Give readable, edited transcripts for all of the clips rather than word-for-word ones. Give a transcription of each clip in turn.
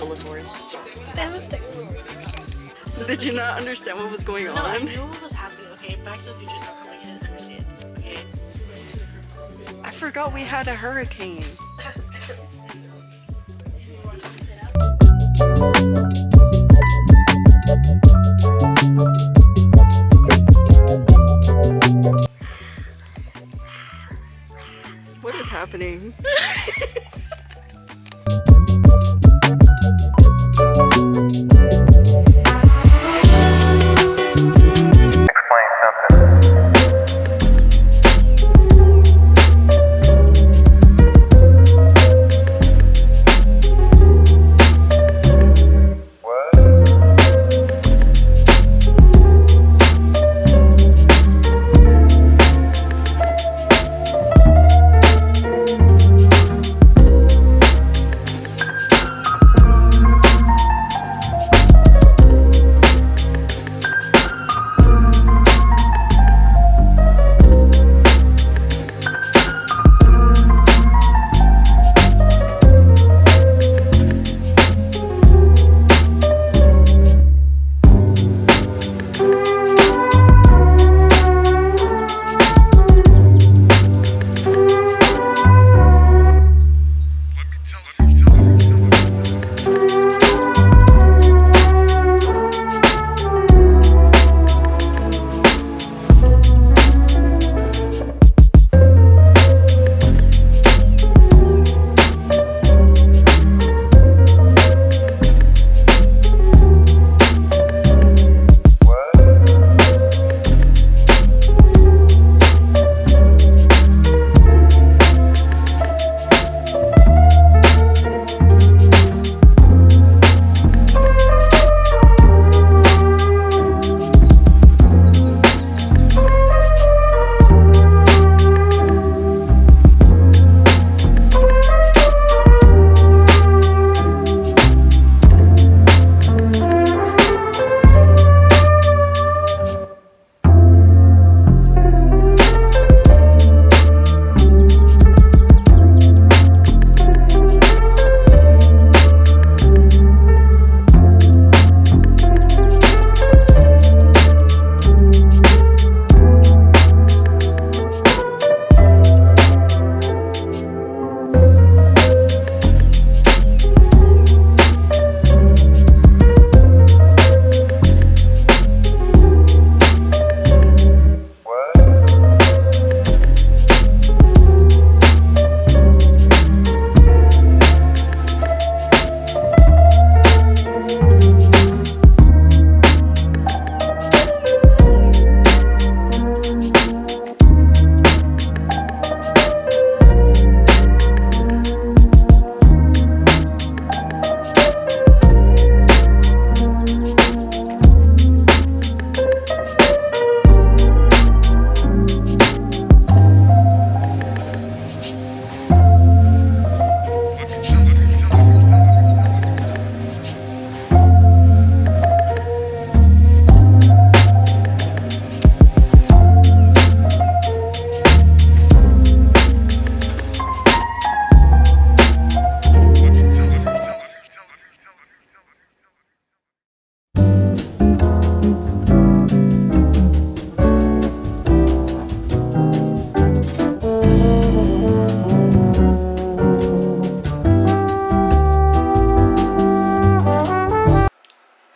Apollosaurus. Devastating. Did you not understand what was going No, I on? knew what was happening. Okay, Back to the Future is not coming. I didn't understand. Okay. I forgot we had a hurricane. What is happening?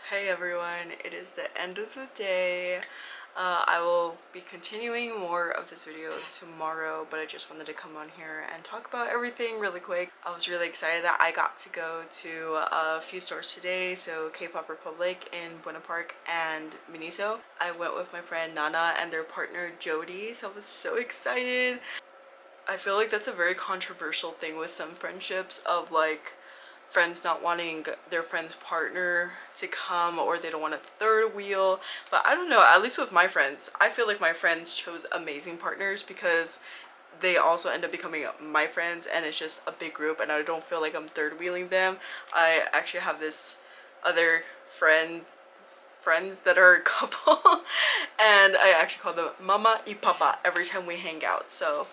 Hey everyone, it is the end of the day. I will be continuing more of this video tomorrow, but I just wanted to come on here and talk about everything really quick. I was really excited that I got to go to a few stores today, so K-Pop Republic in Buena Park and Miniso. I went with my friend Nana and their partner Jody, so I was so excited. I feel like that's a very controversial thing with some friendships of like friends not wanting their friend's partner to come, or they don't want a third wheel. But I don't know, at least with my friends, I feel like my friends chose amazing partners because they also end up becoming my friends, and it's just a big group and I don't feel like I'm third wheeling them. I actually have this other friends that are a couple and I actually call them mama y papa every time we hang out. So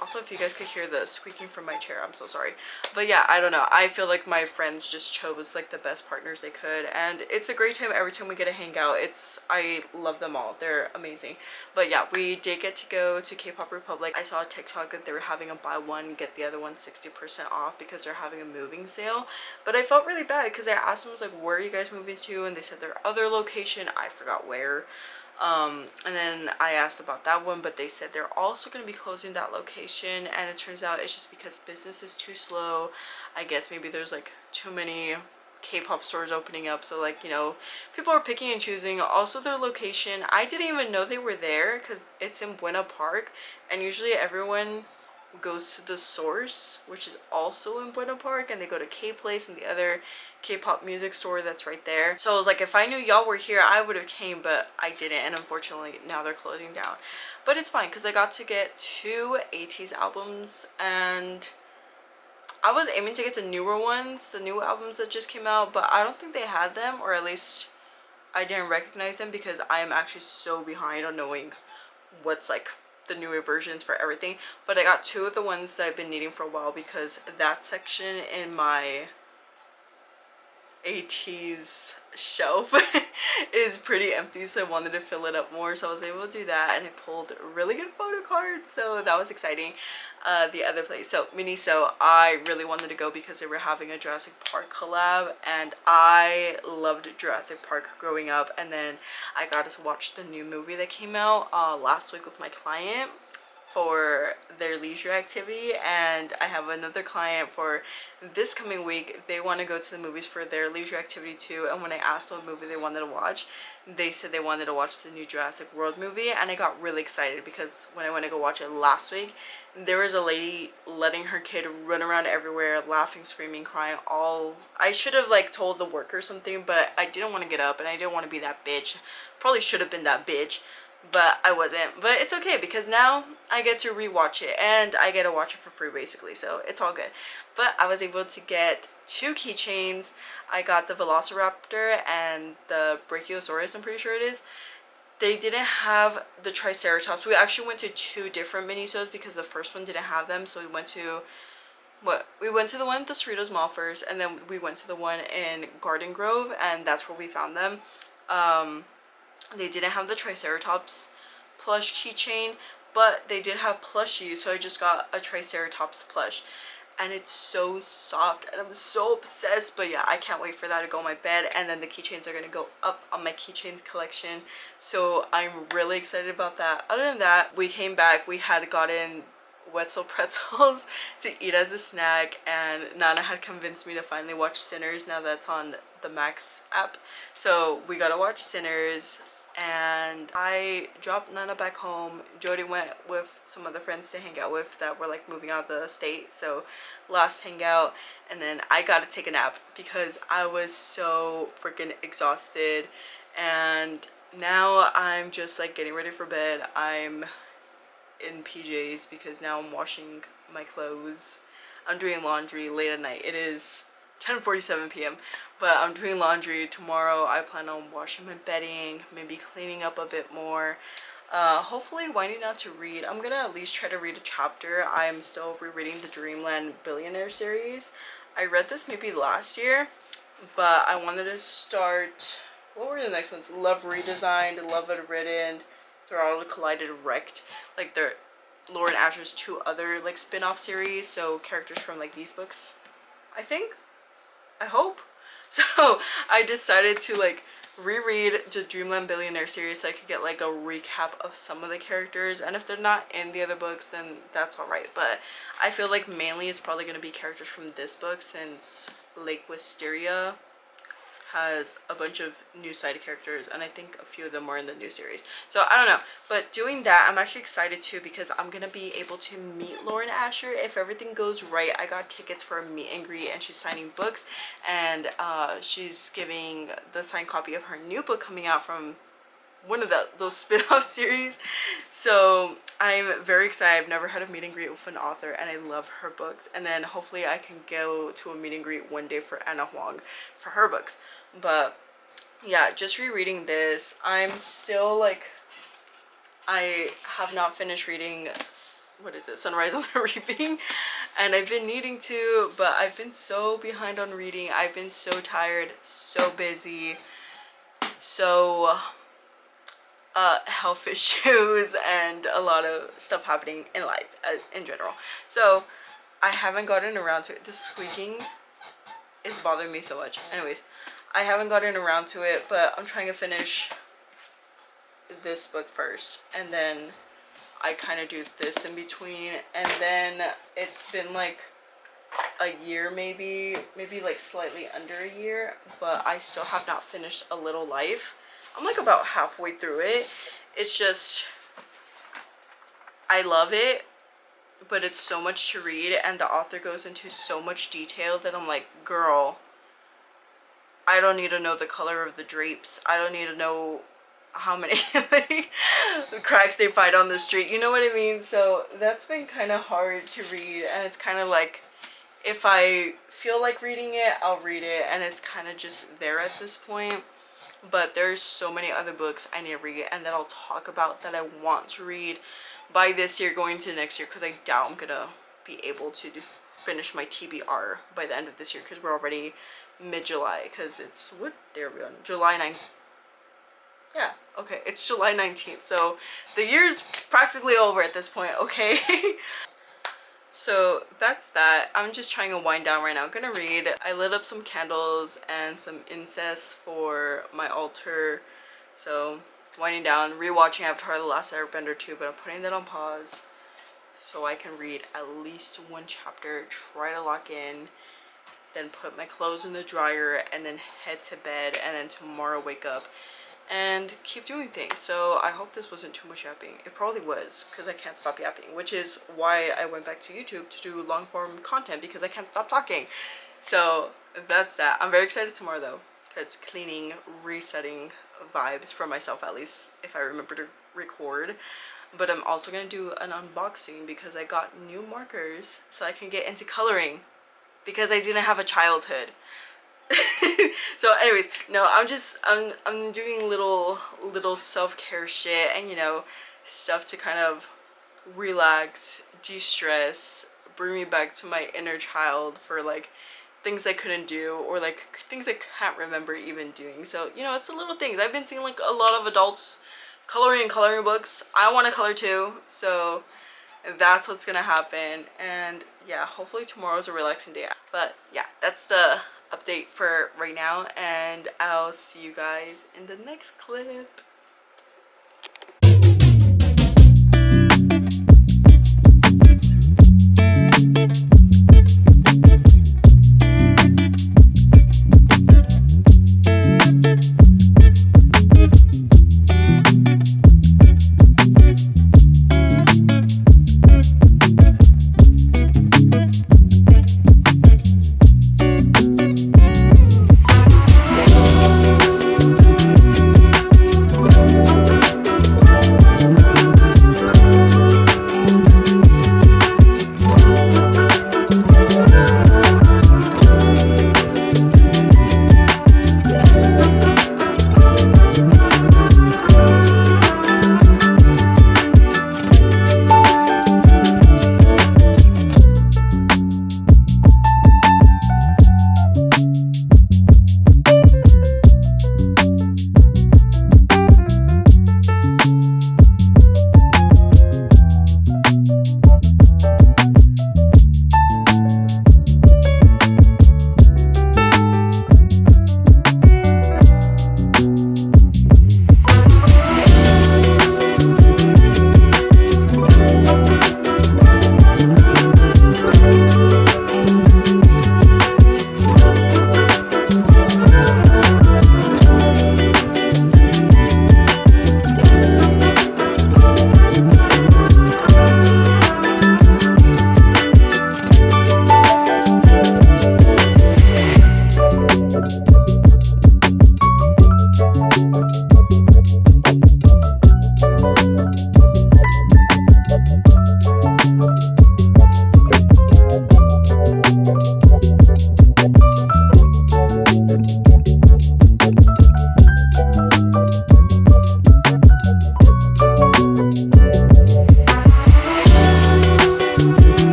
Also, if you guys could hear the squeaking from my chair, I'm so sorry. But yeah, I don't know. I feel like my friends just chose like the best partners they could, and it's a great time every time we get to hang out. I love them all. They're amazing. But yeah, we did get to go to K-Pop Republic. I saw a TikTok that they were having a buy one get the other one 60% off because they're having a moving sale. But I felt really bad because I asked them, I was like, where are you guys moving to? And they said their other location. I forgot where. And then I asked about that one, but they said they're also going to be closing that location, and it turns out it's just because business is too slow. I guess maybe there's like too many K-pop stores opening up, so like, you know, people are picking and choosing. Also, their location, I didn't even know they were there because it's in Buena Park, and usually everyone goes to the Source, which is also in Buena Park, and they go to K-Place and the other K-pop music store that's right there. So I was like, if I knew y'all were here, I would have came, but I didn't, and unfortunately now they're closing down. But it's fine because I got to get 2 ATEEZ albums, and I was aiming to get the newer ones, the new albums that just came out, but I don't think they had them, or at least I didn't recognize them because I am actually so behind on knowing what's like the newer versions for everything. But I got 2 of the ones that I've been needing for a while because that section in my ATEEZ shelf is pretty empty, so I wanted to fill it up more, so I was able to do that, and it pulled really good photo cards, so that was exciting. The other place, so Miniso, I really wanted to go because they were having a Jurassic Park collab, and I loved Jurassic Park growing up, and then I got to watch the new movie that came out last week with my client for their leisure activity, and I have another client for this coming week. They want to go to the movies for their leisure activity too, and when I asked them what movie they wanted to watch, they said they wanted to watch the new Jurassic World movie, and I got really excited because when I went to go watch it last week, there was a lady letting her kid run around everywhere, laughing, screaming, crying, all. I should have like told the worker something, but I didn't want to get up and I didn't want to be that bitch. Probably should have been that bitch, but I wasn't. But it's okay because now I get to rewatch it and I get to watch it for free basically, so it's all good. But I was able to get 2 keychains. I got the Velociraptor and the Brachiosaurus, I'm pretty sure it is. They didn't have the Triceratops. We actually went to 2 different Minisos because the first one didn't have them, so we went to we went to the one at the Cerritos Mall first, and then we went to the one in Garden Grove, and that's where we found them. They didn't have the Triceratops plush keychain, but they did have plushies, so I just got a Triceratops plush. And it's so soft, and I'm so obsessed. But yeah, I can't wait for that to go on my bed, and then the keychains are going to go up on my keychain collection. So I'm really excited about that. Other than that, we came back, we had gotten Wetzel pretzels to eat as a snack, and Nana had convinced me to finally watch Sinners now that's on the Max app. So we gotta watch Sinners, and I dropped Nana back home. Jody went with some other friends to hang out with that were like moving out of the state, so last hangout, and then I gotta take a nap because I was so freaking exhausted, and now I'm just like getting ready for bed. I'm in PJs because now I'm washing my clothes. I'm doing laundry late at night. It is 10:47 p.m. but I'm doing laundry. Tomorrow I plan on washing my bedding, maybe cleaning up a bit more, hopefully winding down to read. I'm gonna at least try to read a chapter. I'm still rereading the Dreamland Billionaire series. I read this maybe last year, but I wanted to start, what were the next ones? Love Redesigned, Love Unwritten, Throttled, Collided, Wrecked. Like they're Lauren Asher's 2 other like spin-off series, so characters from like these books, I think. I hope. So I decided to like reread the Dreamland Billionaire series so I could get like a recap of some of the characters, and if they're not in the other books then that's alright, but I feel like mainly it's probably going to be characters from this book since Lake Wisteria has a bunch of new side characters, and I think a few of them were in the new series. So I don't know, but doing that, I'm actually excited too because I'm gonna be able to meet Lauren Asher if everything goes right. I got tickets for a meet and greet, and she's signing books, and she's giving the signed copy of her new book coming out from one of those spin-off series. So I'm very excited. I've never had a meet and greet with an author, and I love her books, and then hopefully I can go to a meet and greet one day for Anna Huang for her books. But yeah, just rereading this, I'm still like, I have not finished reading what is it, Sunrise on the Reaping, and I've been needing to, but I've been so behind on reading. I've been so tired, so busy, so health issues, and a lot of stuff happening in life in general. So I haven't gotten around to it. The squeaking is bothering me so much. Anyways, I haven't gotten around to it, but I'm trying to finish this book first, and then I kind of do this in between, and then it's been like a year, maybe like slightly under a year, but I still have not finished A Little Life. I'm like about halfway through it. It's just, I love it, but it's so much to read, and the author goes into so much detail that I'm like, girl, I don't need to know the color of the drapes. I don't need to know how many like cracks they find on the street, you know what I mean? So that's been kind of hard to read, and it's kind of like, if I feel like reading it, I'll read it, and it's kind of just there at this point. But there's so many other books I need to read and that I'll talk about that I want to read by this year going to next year, because I doubt I'm gonna be able to finish my TBR by the end of this year, because we're already mid-July, because it's, what day are we on? July 9th. Yeah, okay, it's July 19th, so the year's practically over at this point, okay? So that's that. I'm just trying to wind down right now. I'm gonna read. I lit up some candles and some incense for my altar, so winding down, rewatching Avatar: The Last Airbender 2, but I'm putting that on pause so I can read at least one chapter, try to lock in, then put my clothes in the dryer, and then head to bed, and then tomorrow wake up and keep doing things. So I hope this wasn't too much yapping. It probably was, because I can't stop yapping, which is why I went back to YouTube to do long form content, because I can't stop talking. So that's that. I'm very excited tomorrow though, because cleaning, resetting vibes for myself, at least if I remember to record. But I'm also gonna do an unboxing because I got new markers so I can get into coloring, because I didn't have a childhood. So anyways, no, I'm doing little self-care shit, and you know, stuff to kind of relax, de-stress, bring me back to my inner child for like things I couldn't do, or like things I can't remember even doing. So you know, it's the little things. I've been seeing like a lot of adults coloring books. I want to color too, so that's what's gonna happen. And yeah, hopefully tomorrow's a relaxing day. But yeah, that's the update for right now, and I'll see you guys in the next clip.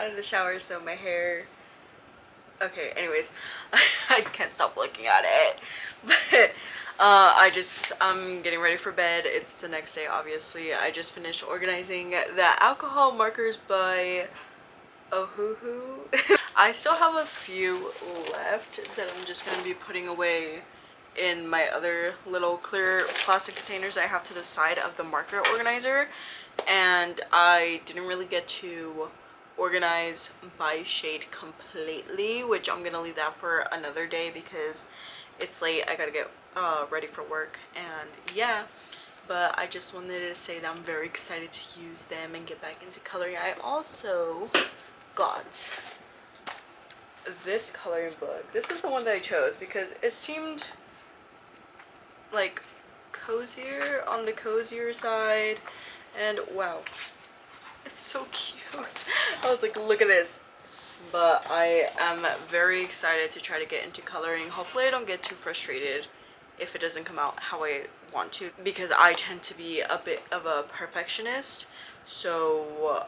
out of the shower, so my hair, okay, anyways, I can't stop looking at it. But I'm getting ready for bed. It's the next day, obviously. I just finished organizing the alcohol markers by Ohuhu. I still have a few left that I'm just gonna be putting away in my other little clear plastic containers I have to the side of the marker organizer, and I didn't really get to organize by shade completely, which I'm gonna leave that for another day because it's late. I gotta get ready for work, and yeah. But I just wanted to say that I'm very excited to use them and get back into coloring. I also got this coloring book. This is the one that I chose because it seemed like cozier, on the cozier side, and wow, it's so cute. I was like, look at this. But I am very excited to try to get into coloring. Hopefully I don't get too frustrated if it doesn't come out how I want to, because I tend to be a bit of a perfectionist. So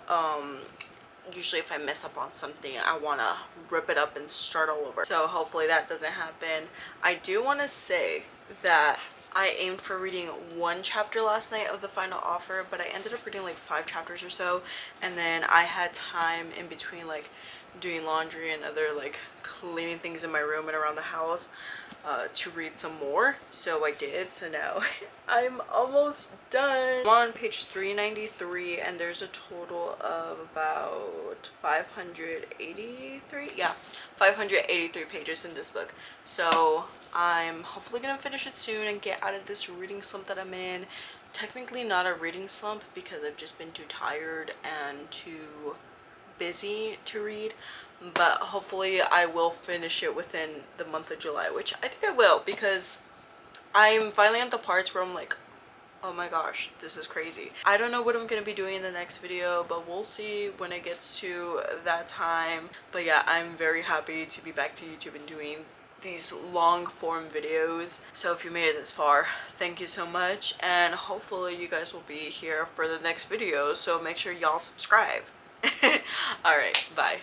usually if I mess up on something, I want to rip it up and start all over. So hopefully that doesn't happen. I do want to say that I aimed for reading one chapter last night of the final offer, but I ended up reading like 5 chapters or so, and then I had time in between like doing laundry and other like cleaning things in my room and around the house to read some more. So I did. So now I'm almost done. I'm on page 393 and there's a total of about 583, yeah, 583 pages in this book. So I'm hopefully gonna finish it soon and get out of this reading slump that I'm in. Technically not a reading slump because I've just been too tired and too busy to read, but hopefully I will finish it within the month of July, which I think I will, because I'm finally at the parts where I'm like, oh my gosh, this is crazy. I don't know what I'm gonna be doing in the next video, but we'll see when it gets to that time. But yeah, I'm very happy to be back to YouTube and doing these long form videos. So if you made it this far, thank you so much, and hopefully you guys will be here for the next video, so make sure y'all subscribe. Alright, bye.